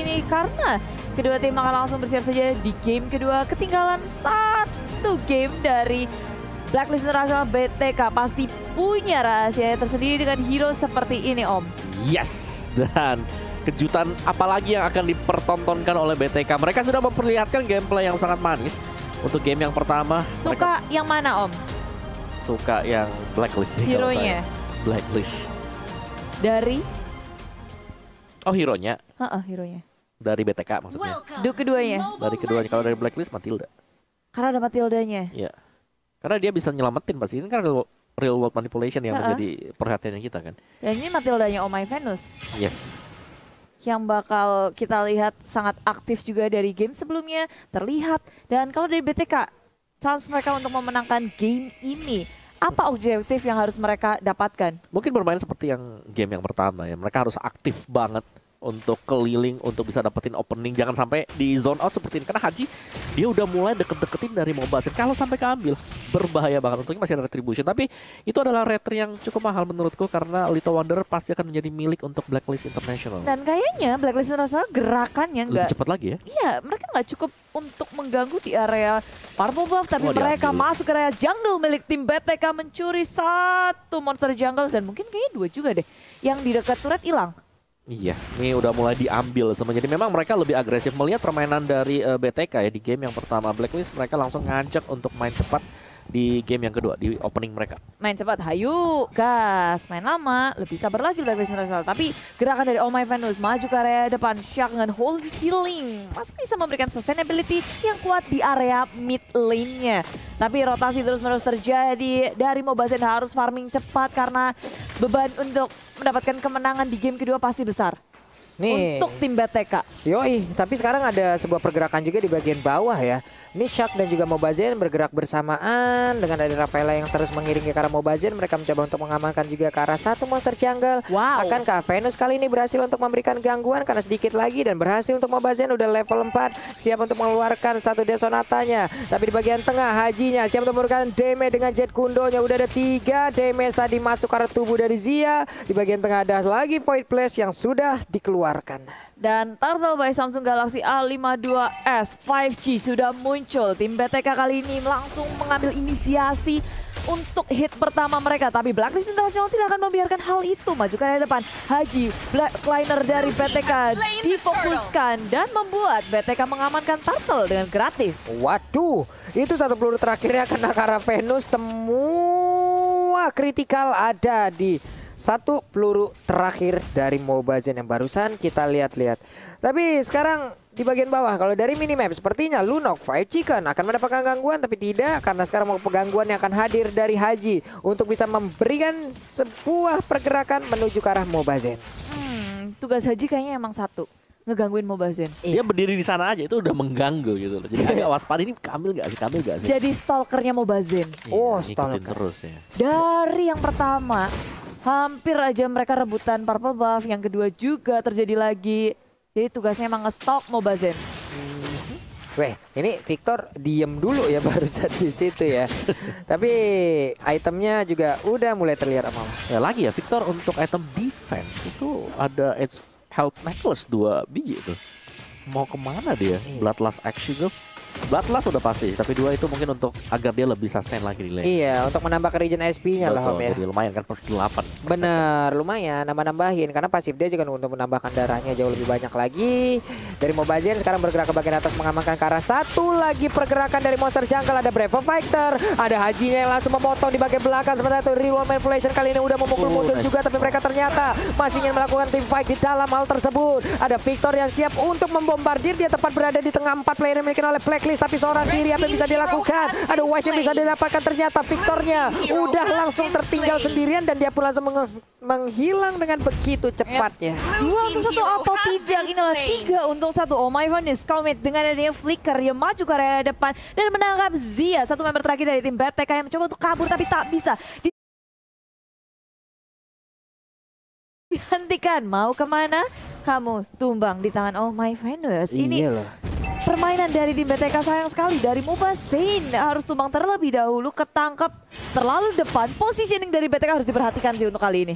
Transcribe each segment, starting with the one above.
ini karena kedua tim akan langsung bersiap saja di game kedua. Ketinggalan satu game dari Blacklist International. BTK pasti punya rahasia tersendiri dengan hero seperti ini, Om. Yes, dan kejutan apalagi yang akan dipertontonkan oleh BTK. Mereka sudah memperlihatkan gameplay yang sangat manis untuk game yang pertama. Suka yang mana, Om? Suka yang Blacklist sih. Hero-nya? Blacklist. Dari? Oh, hero-nya? Hero-nya. Dari BTK maksudnya. Keduanya? Dari keduanya. Kalau dari Blacklist, Matilda. Karena ada Matildanya? Iya. Karena dia bisa nyelamatin pasti. Ini kan real world manipulation yang menjadi perhatiannya kita kan. Dan ini Matildanya Oh My Venus. Yes. Yang bakal kita lihat sangat aktif juga dari game sebelumnya. Terlihat. Dan kalau dari BTK, chance mereka untuk memenangkan game ini, apa objektif yang harus mereka dapatkan? Mungkin bermain seperti yang game yang pertama ya. Mereka harus aktif banget untuk keliling, untuk bisa dapetin opening. Jangan sampai di zone out seperti ini. Karena Haji, dia udah mulai deket-deketin dari Mobile Legends. Kalau sampai keambil, berbahaya banget. Untungnya masih ada retribution. Tapi itu adalah retri yang cukup mahal menurutku. Karena Little Wonder pasti akan menjadi milik untuk Blacklist International. Dan kayaknya Blacklist International gerakannya nggak... Lebih cepat lagi ya? Iya, mereka nggak cukup untuk mengganggu di area Purple Buff. Tapi mereka diambil. masuk ke area jungle milik tim BTK. Mencuri satu monster jungle. Dan mungkin kayaknya dua juga deh. Yang di dekat turret hilang. Iya, ini udah mulai diambil semuanya. Jadi memang mereka lebih agresif melihat permainan dari BTK ya di game yang pertama. Blacklist mereka langsung ngajak untuk main cepat di game yang kedua, di opening mereka. Main cepat, hayu, gas. Main lama, lebih sabar lagi Blacklist International. Tapi gerakan dari Oh My Venus maju ke area depan. Shark dengan Holy Healing masih bisa memberikan sustainability yang kuat di area mid lane-nya. Tapi rotasi terus-menerus terjadi. Dari Mobazen harus farming cepat karena beban untuk mendapatkan kemenangan di game kedua pasti besar. Nih, untuk tim BTK. Yoi, tapi sekarang ada sebuah pergerakan juga di bagian bawah ya. Ini Shark dan juga Mobazen bergerak bersamaan dengan ada Rafaela yang terus mengiringi ke arah Mobazen. Mereka mencoba untuk mengamankan juga ke arah satu monster jungle. Wow. Akankah Venus kali ini berhasil untuk memberikan gangguan karena sedikit lagi dan berhasil untuk Mobazen udah level 4. Siap untuk mengeluarkan satu Desonatanya. Tapi di bagian tengah Hajinya siap untuk memberikan damage dengan Jet Kundonya. Udah ada 3 damage tadi masuk ke arah tubuh dari Zia. Di bagian tengah ada lagi Void Blast yang sudah dikeluarkan. Dan Turtle by Samsung Galaxy A52s 5G sudah muncul. Tim BTK kali ini langsung mengambil inisiasi untuk hit pertama mereka. Tapi Blacklist International tidak akan membiarkan hal itu. Maju ke area depan. Haji, Blackliner dari BTK difokuskan dan membuat BTK mengamankan Turtle dengan gratis. Waduh, itu satu peluru terakhirnya kena ke arah Venus. Semua kritikal ada di satu peluru terakhir dari Mobazen yang barusan kita lihat-lihat. Tapi sekarang di bagian bawah kalau dari minimap sepertinya Lunok, Five Chicken akan mendapatkan gangguan, tapi tidak karena sekarang mau gangguan yang akan hadir dari Haji untuk bisa memberikan sebuah pergerakan menuju ke arah Mobazen. Tugas Haji kayaknya emang satu, ngegangguin Mobazen. Dia berdiri di sana aja itu udah mengganggu gitu loh. Jadi agak waspada, ini kambil gak sih? Jadi stalkernya Mobazen. Oh, ngikutin stalker terus ya. Dari yang pertama hampir aja mereka rebutan Purple Buff. Yang kedua juga terjadi lagi. Jadi tugasnya emang nge-stalk Mobazen. Weh, ini Victor diem dulu ya barusan di situ ya. Tapi itemnya juga udah mulai terlihat amal. Ya lagi ya Victor untuk item defense itu ada Edge Health Necklace 2 biji itu. Mau kemana dia? Bloodlust Action tuh. Bloodlust udah pasti, tapi 2 itu mungkin untuk agar dia lebih sustain lagi di lane. Iya, untuk menambah ke regen SP-nya lah Om ya. Jadi lumayan kan plus 8. Bener, lumayan nambah-nambahin karena pasif dia juga untuk menambahkan darahnya jauh lebih banyak lagi. Dari Mobazen sekarang bergerak ke bagian atas mengamankan ke arah satu lagi pergerakan dari monster jungle. Ada Brave Fighter, ada Hajinya yang langsung memotong di bagian belakang. Sementara itu Real Manipulation kali ini udah memukul mundur juga, tapi mereka ternyata masih ingin melakukan team fight di dalam hal tersebut. Ada Victor yang siap untuk membombardir, dia tepat berada di tengah 4 player yang dimiliki oleh Blacklist, tapi seorang diri apa yang bisa dilakukan? Ada Wise yang bisa didapatkan, ternyata Victornya udah langsung tertinggal sendirian dan dia pun langsung menghilang dengan begitu cepatnya. 2 untuk 1 atau tidak? Inilah 3 untuk 1. Oh My Venus Commit dengan adanya Flicker yang maju ke area depan dan menangkap Zia, satu member terakhir dari tim BTK yang mencoba untuk kabur tapi tak bisa dihentikan. Mau kemana? Kamu tumbang di tangan Oh My Venus. Ini permainan dari tim BTK sayang sekali. Dari Mobazen harus tumbang terlebih dahulu, ketangkep terlalu depan. Positioning dari BTK harus diperhatikan sih untuk kali ini.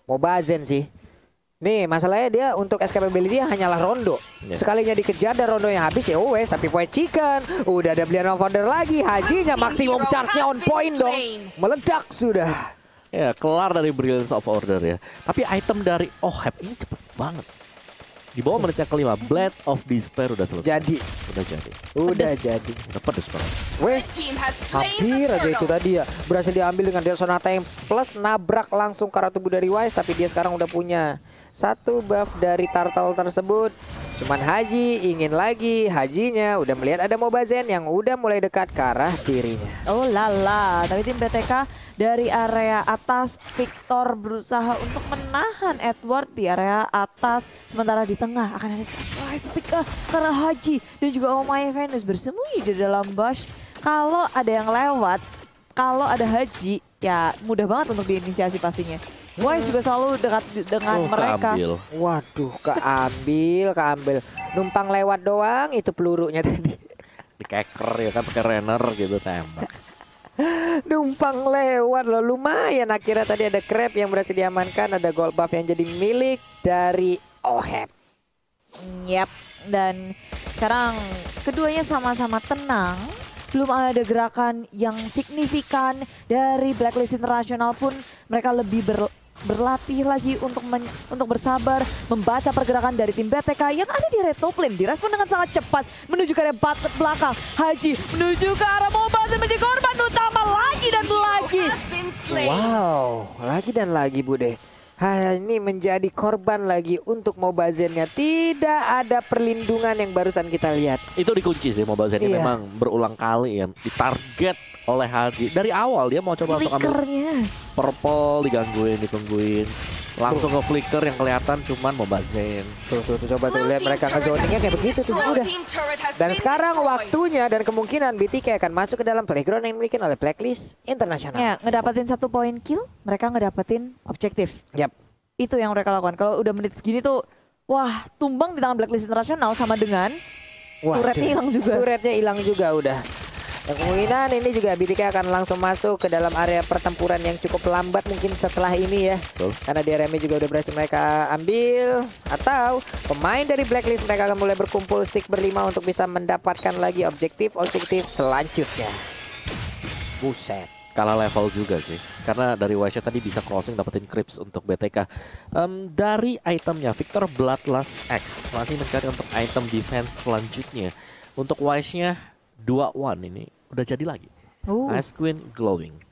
Mobazen sih. Nih masalahnya dia untuk escapability hanyalah Rondo. Yes. Sekalinya dikejar dan Rondonya habis ya wes. Tapi Void Chicken udah ada Brilliant of Order lagi. Hajinya maksimum charge-nya on point dong. Meledak sudah. Ya, kelar dari Brilliance of Order ya. Tapi item dari OHEP ini cepet banget. Di bawah menit yang kelima, Blade of Despair udah selesai. Jadi. Udah jadi. Udah Pedes. jadi. Udah pedes banget. Weh, hampir aja itu tadi ya. Berhasil diambil dengan Del Sonata yang plus nabrak langsung ke arah tubuh dari Wise. Tapi dia sekarang udah punya satu buff dari Turtle tersebut. Cuman Haji ingin lagi. Hajinya udah melihat ada Mobazen yang udah mulai dekat ke arah dirinya. Oh lala, tapi tim BTK dari area atas, Victor berusaha untuk menahan Edward di area atas. Sementara di tengah akan ada surprise pick karena Haji dan juga Omaya Venus bersembunyi di dalam bush. Kalau ada yang lewat, kalau ada Haji, ya mudah banget untuk diinisiasi pastinya. Wise juga selalu dekat dengan mereka. Keambil. Waduh, keambil. Numpang lewat doang itu pelurunya tadi. Di keker ya kan pakai runner gitu tembak. Numpang lewat loh, lumayan akhirnya tadi ada Crab yang berhasil diamankan, ada gold buff yang jadi milik dari OHEP. Yap, dan sekarang keduanya sama-sama tenang. Belum ada gerakan yang signifikan dari Blacklist International pun mereka lebih berlatih lagi untuk bersabar membaca pergerakan dari tim BTK yang ada di red top lane. Direspon dengan sangat cepat menuju ke area belakang. Haji menuju ke arah Mobazen menjadi korban utama lagi dan lagi. Wow, lagi dan lagi Bude. Ini menjadi korban lagi untuk Mobazennya. Tidak ada perlindungan yang barusan kita lihat. Itu dikunci sih Mobazen ini memang berulang kali ya ditarget oleh Haji. Dari awal dia mau coba untuk ambil purple, ditungguin. Langsung ke flicker yang kelihatan cuman Mobazen. Tuh, coba tuh lihat mereka ngezoningnya kayak begitu tuh udah. Dan sekarang waktunya dan kemungkinan BTK akan masuk ke dalam playground yang dimiliki oleh Blacklist International. Ya, ngedapetin 1 poin kill, mereka ngedapetin objektif. Yap. Itu yang mereka lakukan. Kalau udah menit segini tuh, wah tumbang di tangan Blacklist International sama dengan turretnya hilang juga. Turretnya hilang juga udah. Dan kemungkinan ini juga BTK akan langsung masuk ke dalam area pertempuran yang cukup lambat mungkin setelah ini ya. Betul. Karena di area juga udah berhasil mereka ambil. Atau pemain dari Blacklist mereka akan mulai berkumpul stick berlima untuk bisa mendapatkan lagi objektif selanjutnya. Buset. Kalah level juga sih. Karena dari Wise tadi bisa crossing dapetin creeps untuk BTK. Dari itemnya Victor Bloodlust X masih mencari untuk item defense selanjutnya. Untuk Wise-nya 2-1 ini udah jadi lagi. Ice Queen Glowing.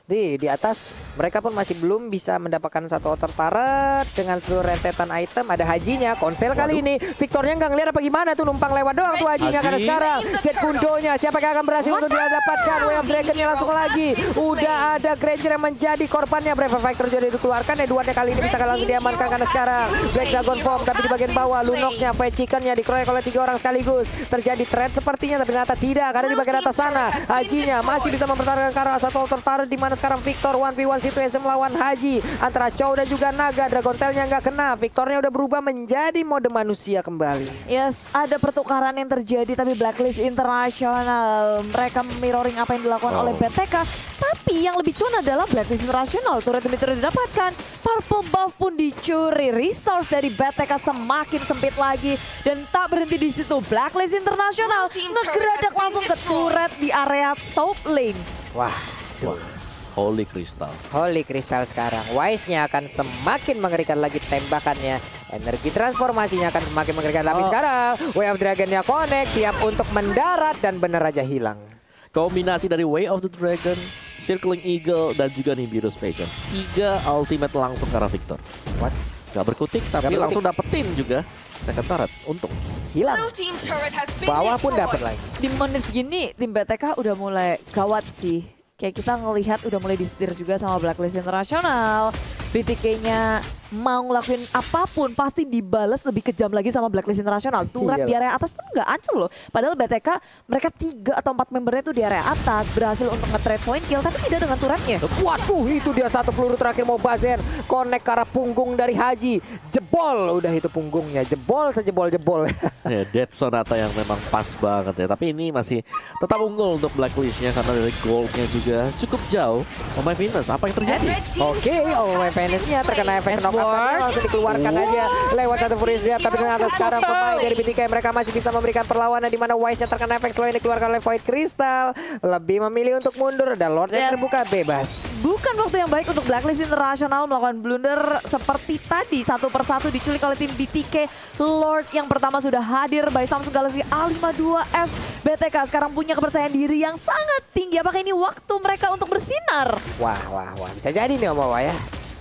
Di atas mereka pun masih belum bisa mendapatkan satu outer turret dengan seluruh rentetan item. Ada Hajinya, konsel kali ini. Victornya nggak ngeliat apa gimana tuh, numpang lewat doang tuh Hajinya. Karena sekarang Jet Kundonya siapa yang akan berhasil untuk dia dapatkan. Way of Dragon-nya langsung lagi. Udah ada Granger yang menjadi korbannya. Brave Fighter jadi dikeluarkan. Edwardnya kali ini bisa langsung diamankan karena sekarang Black Dragon Form. Tapi di bagian bawah Lunoknya, Fight Chicken-nya dikeroyok oleh 3 orang sekaligus. Terjadi threat sepertinya tapi ternyata tidak. Karena di bagian atas sana Hajinya masih bisa mempertahankan ke arah satu outer turret, di mana sekarang Victor 1v1 situation melawan Haji antara Chow dan juga Naga. Dragon Tail-nya nggak kena. Victornya udah berubah menjadi mode manusia kembali. Yes, ada pertukaran yang terjadi tapi Blacklist International mereka mirroring apa yang dilakukan oleh BTK. Tapi yang lebih cuan adalah Blacklist International. Turret demi turret didapatkan. Purple buff pun dicuri. Resource dari BTK semakin sempit lagi dan tak berhenti di situ. Blacklist International ngegeradak langsung ke turret di area top lane. Wah. Holy Crystal. Holy Crystal sekarang. Wise-nya akan semakin mengerikan lagi tembakannya. Energi transformasinya akan semakin mengerikan. Tapi sekarang Way of Dragon-nya connect, siap untuk mendarat dan bener aja hilang. Kombinasi dari Way of the Dragon, Circling Eagle, dan juga Nimbus Pagan. 3 ultimate langsung ke arah Victor. What? Gak berkutik tapi langsung dapetin juga. Second turret, untung. Hilang. Bawah pun dapat lagi. Di menit segini tim BTK udah mulai gawat sih. Kayak kita ngelihat udah mulai disetir juga sama Blacklist International. BTK-nya mau ngelakuin apapun pasti dibalas lebih kejam lagi sama Blacklist International. Turret di area atas pun nggak ancur loh. Padahal BTK mereka 3 atau 4 membernya tuh di area atas berhasil untuk nge-trade point kill tapi tidak dengan turretnya. Waduh, itu dia satu peluru terakhir Mobazen. Connect ke arah punggung dari Haji. Jebol udah itu punggungnya. Jebol sejebol-jebol. Ya, Dead Sonata yang memang pas banget ya. Tapi ini masih tetap unggul untuk Blacklist-nya karena dari gold-nya juga cukup jauh. Oh my Venus, apa yang terjadi? Oke, oh my Venus-nya terkena efek knockback Board. Langsung dikeluarkan aja lewat satu Furious Drive. Tapi ternyata sekarang pemain dari BTK mereka masih bisa memberikan perlawanan di mana Wise-nya terkena efek slow yang dikeluarkan oleh Void Crystal. Lebih memilih untuk mundur dan Lord yang terbuka bebas. Bukan waktu yang baik untuk Blacklist International melakukan blunder seperti tadi. Satu persatu diculik oleh tim BTK. Lord yang pertama sudah hadir by Samsung Galaxy A52s. BTK sekarang punya kepercayaan diri yang sangat tinggi. Apakah ini waktu mereka untuk bersinar? Wah. Bisa jadi nih Om Wawa ya.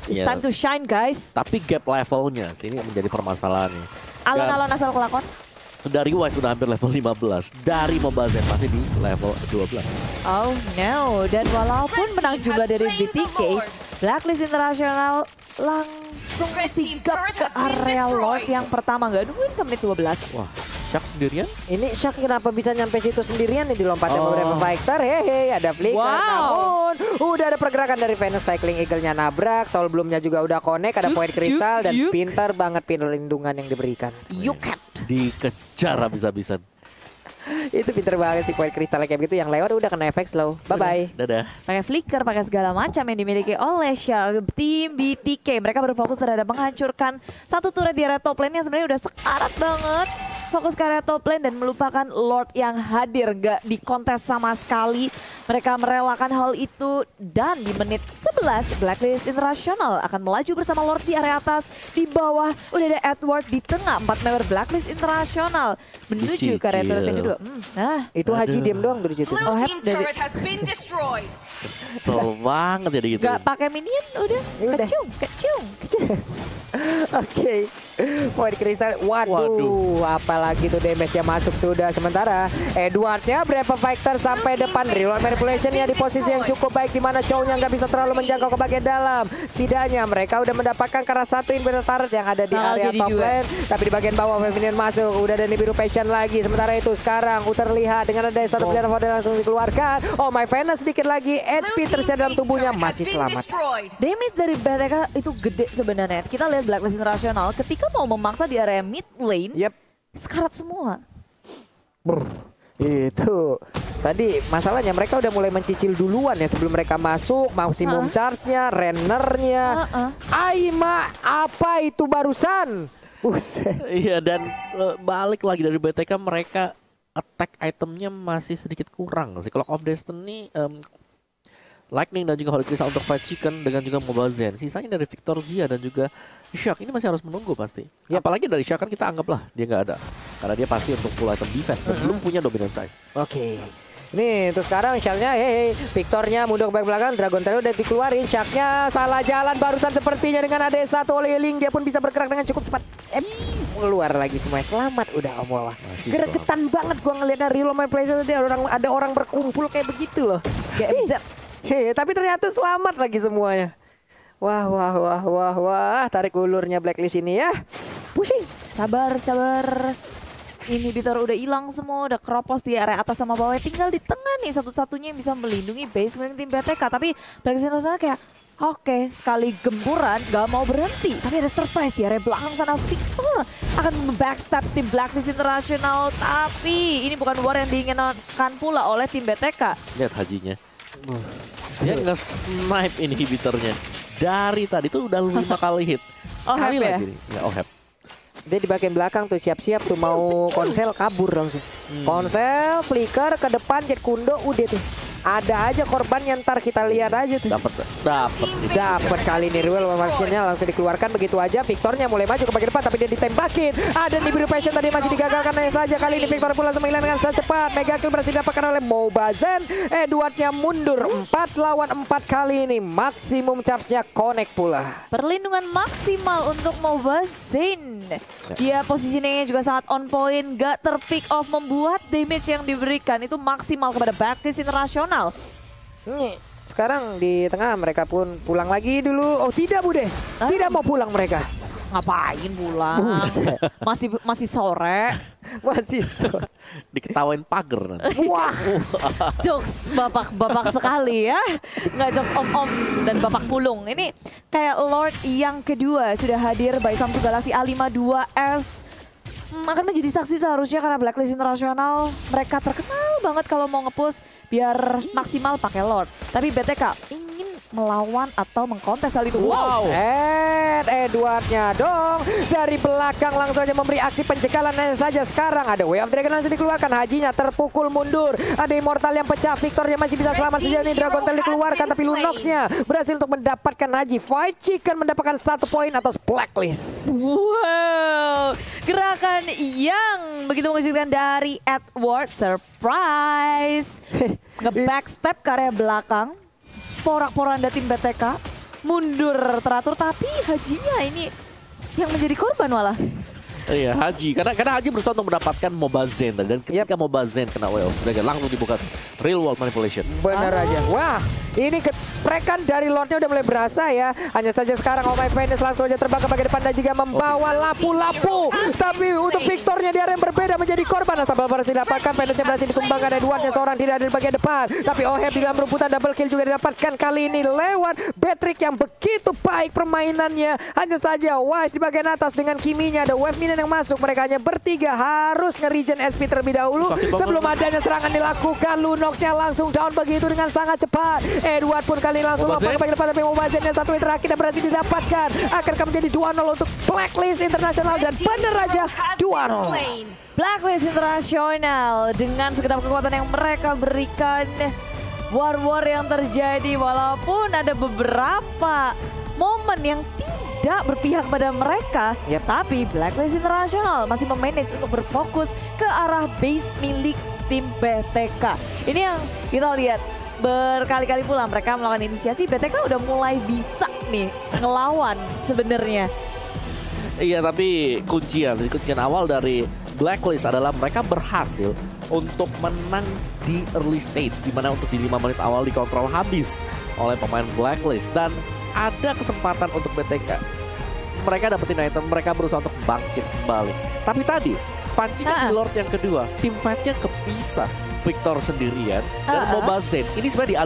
It's time to shine, guys. Tapi gap levelnya sini menjadi permasalahannya. Alon-alon asal kelakon. Dari Wise sudah hampir level 15. Dari Mobile Legends masih di level 12. Oh no. Dan walaupun menang jumlah dari BTK, Blacklist International langsung sigap ke area Lord yang pertama. Nggak nungguin ke menit 12. Wah, Shaq sendirian? Ini Shaq kenapa bisa nyampe situ sendirian nih, dilompatin beberapa fighter. Hehe, ada flicker. Namun udah ada pergerakan dari Venus Cycling Eagle-nya nabrak. Soul Bloom-nya juga udah connect. Ada Void Crystal dan pintar banget perlindungan yang diberikan. You can. Dikejar habis-habisan. Itu pinter banget sih Void Crystal kayak gitu. Yang lewat udah kena efek slow. Bye-bye. Dadah. Pakai flicker, pakai segala macam yang dimiliki oleh tim BTK. Mereka berfokus terhadap menghancurkan satu turret di area top lane yang sebenarnya udah sekarat banget. Fokus ke area top lane dan melupakan Lord yang hadir. Gak dikontes sama sekali. Mereka merelakan hal itu. Dan di menit 11 Blacklist International akan melaju bersama Lord di area atas. Di bawah udah ada Edward di tengah. 4 member Blacklist International menuju ke area turret yang kedua. Nah, itu Haji diam doang dari situ. Oh, Kesel banget ya gitu. gak pakai minion udah. Kecung. Oke. Void Crystal. Waduh, apalagi tuh damage yang masuk sudah. Sementara Edwardnya berapa fighter sampai depan. Reload manipulation ya di posisi yang cukup baik di mana Chow-nya nggak bisa terlalu menjangkau ke bagian dalam. Setidaknya mereka udah mendapatkan karena satu inverter turret yang ada di area top lane. Tapi di bagian bawah minion masuk. Udah ada Nibiru Passion lagi. Sementara itu sekarang terlihat dengan ada satu pilihan Void langsung dikeluarkan. Oh my Venus sedikit lagi. HP tersedia dalam tubuhnya masih selamat. Damage dari BTK itu gede sebenarnya. Kita lihat Blacklist International ketika mau memaksa di area mid lane, sekarat semua. Itu tadi masalahnya mereka udah mulai mencicil duluan ya sebelum mereka masuk. Maksimum charge-nya, rennernya. Aima, apa itu barusan? Iya, dan balik lagi dari BTK mereka attack itemnya masih sedikit kurang sih. Kalau of Destiny, Lightning dan juga Holy Crystal untuk Fried Chicken dengan juga Mobile Zen. Sisanya dari Victor Zia dan juga Shaq ini masih harus menunggu pasti. Apalagi dari Shaq kan kita anggaplah dia nggak ada. Karena dia pasti untuk full item defense dan belum punya dominant size. Oke. Nih, terus sekarang Shell-nya, Victornya mundur ke belakang, Dragon Tail udah dikeluarin, Shaq-nya salah jalan barusan sepertinya dengan ada satu Liling, dia pun bisa bergerak dengan cukup cepat. Keluar lagi semuanya, selamat udah Om Wawa. Gregetan banget gua ngeliatnya reload my place tadi ada orang berkumpul kayak begitu loh. GMZ. Tapi ternyata selamat lagi semuanya. Wah, tarik ulurnya Blacklist ini ya. Pusing. Sabar. Inhibitor udah hilang semua, udah keropos di area atas sama bawah. Tinggal di tengah nih satu-satunya yang bisa melindungi base milik tim BTK. Tapi Blacklist International kayak oke, sekali gempuran gak mau berhenti. Tapi ada surprise di area belakang sana. Victor akan backstab tim Blacklist International. Tapi ini bukan war yang diinginkan pula oleh tim BTK. Lihat Hajinya. Dia nge-snipe inhibitornya. Dari tadi tuh udah 5 kali hit. Sekali lagi nih. Ya, Ohep. Dia di bagian belakang tuh siap-siap tuh mau konsel kabur langsung. Konsel, flicker ke depan, jet kundo udah tuh. Ada aja korban yang ntar kita lihat aja tuh. Dapat kali ini Ruel actionnya langsung dikeluarkan begitu aja. Victornya mulai maju ke bagian depan tapi dia ditembakin. Ada Nibiru Passion tadi masih digagalkan saja. Kali ini Victor pun langsung menghilangkan secepat. Mega kill berhasil didapatkan oleh Mobazen. Edwardnya mundur 4 lawan 4 kali ini. Maksimum charge-nya connect pula. Perlindungan maksimal untuk Mobazen. Dia positioningnya juga sangat on point. Gak terpick off, membuat damage yang diberikan itu maksimal kepada Blacklist International. Sekarang di tengah mereka pun pulang lagi dulu. Oh tidak Bude, tidak mau pulang mereka. Ngapain pulang? Masih sore. Diketawain pagar nanti. Wah, Jokes bapak sekali ya. Nggak jokes om dan bapak pulung. Ini kayak Lord yang kedua sudah hadir by Samsung Galaxy A52s. Akan menjadi saksi seharusnya karena Blacklist International mereka terkenal banget kalau mau nge-push biar maksimal pakai Lord. Tapi BTK ingin melawan atau mengkontes hal itu. Wow. Edwardnya dong dari belakang langsung aja memberi aksi pencegahan saja. Sekarang ada Way of Dragon langsung dikeluarkan. Hajinya terpukul mundur. Ada Immortal yang pecah. Victornya masih bisa selamat sejauh ini. Dragon Tail dikeluarkan tapi Lunox-nya berhasil untuk mendapatkan Haji. Fight Chicken mendapatkan 1 poin atas Blacklist. Wow, gerakan yang begitu mengejutkan dari Edward. Surprise. Nge-backstep ke area belakang. Porak-poranda tim BTK. Mundur teratur tapi Hajinya ini yang menjadi korban malah. Iya, Haji. Karena Haji berusaha untuk mendapatkan Moba Zen tadi. Dan ketika Moba Zen kena Way of Dragon, langsung dibuka real world manipulation. Benar aja. Wah, ini keprekan dari Lordnya udah mulai berasa ya. Hanya saja sekarang Oh My Venus langsung aja terbang ke bagian depan dan juga membawa lapu-lapu. Tapi untuk Victornya di area yang berbeda menjadi korban. Astabal berhasil didapatkan. Venusnya berhasil ditumbangkan. Edwardnya seorang tidak ada di bagian depan. Tapi Oheb di dalam rumputan double kill juga didapatkan. Kali ini lewat Patrick yang begitu baik permainannya. Hanya saja Wise di bagian atas dengan Kiminya. Ada wave minion yang masuk. Mereka hanya bertiga harus nge-regen SP terlebih dahulu. Sebelum adanya serangan dilakukan. Lunox-nya langsung down begitu dengan sangat cepat. Edward pun kali langsung lompat ke bagian depan. Tapi Mobazen-nya satu yang terakhir dan berhasil didapatkan. Akankah menjadi 2-0 untuk Blacklist Internasional. Dan bener aja 2-0. Blacklist Internasional dengan segenap kekuatan yang mereka berikan. War yang terjadi walaupun ada beberapa momen yang tidak berpihak pada mereka, tapi Blacklist Internasional masih memanage untuk berfokus ke arah base milik tim BTK. Ini yang kita lihat berkali-kali pula mereka melakukan inisiasi. BTK udah mulai bisa nih ngelawan sebenarnya. Iya, tapi kuncian awal dari Blacklist adalah mereka berhasil untuk menang di early stage, di mana untuk di 5 menit awal dikontrol habis oleh pemain Blacklist dan ada kesempatan untuk BTK. Mereka dapetin item, mereka berusaha untuk bangkit kembali. Tapi tadi pancingan di Lord yang kedua, tim fight-nya kepisah. Victor sendirian dan Moba Zen. Ini sebenarnya